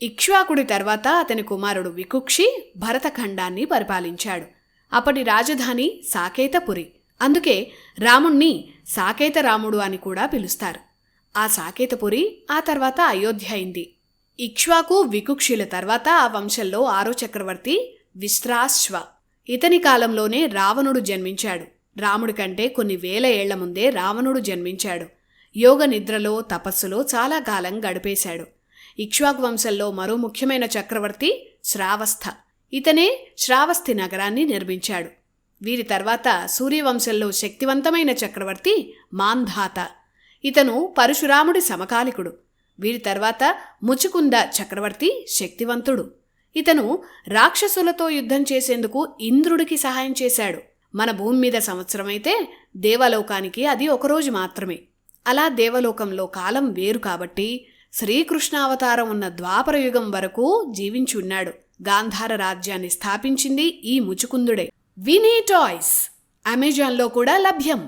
ఇక్ష్వాకుడి తర్వాత అతని కుమారుడు వికుక్షి భరతఖండాన్ని పరిపాలించాడు. అప్పటి రాజధాని సాకేతపురి. అందుకే రాముణ్ణి సాకేత రాముడు అని కూడా పిలుస్తారు. ఆ సాకేతపురి ఆ తర్వాత అయోధ్య అయింది. ఇక్ష్వాకు వికుక్షుల తర్వాత ఆ వంశంలో 6వ చక్రవర్తి విశ్రాశ్వ. ఇతని కాలంలోనే రావణుడు జన్మించాడు. రాముడి కంటే కొన్ని వేల ఏళ్ల ముందే రావణుడు జన్మించాడు. యోగ నిద్రలో తపస్సులో చాలా కాలం గడిపేశాడు. ఇక్ష్వాకు వంశంలో మరో ముఖ్యమైన చక్రవర్తి శ్రావస్థ. ఇతనే శ్రావస్తి నగరాన్ని నిర్మించాడు. వీరి తర్వాత సూర్యవంశంలో శక్తివంతమైన చక్రవర్తి మాంధాత. ఇతను పరశురాముడి సమకాలికుడు. వీరి తర్వాత ముచుకుంద చక్రవర్తి శక్తివంతుడు. ఇతను రాక్షసులతో యుద్ధం చేసేందుకు ఇంద్రుడికి సహాయం చేశాడు. మన భూమి మీద సంవత్సరమైతే దేవలోకానికి అది ఒకరోజు మాత్రమే. అలా దేవలోకంలో కాలం వేరు కాబట్టి శ్రీకృష్ణావతారం ఉన్న ద్వాపరయుగం వరకు జీవించి ఉన్నాడు. గాంధార రాజ్యాన్ని స్థాపించింది ఈ ముచుకుందుడే. వినీ టాయ్స్ అమెజాన్లో కూడా లభ్యం.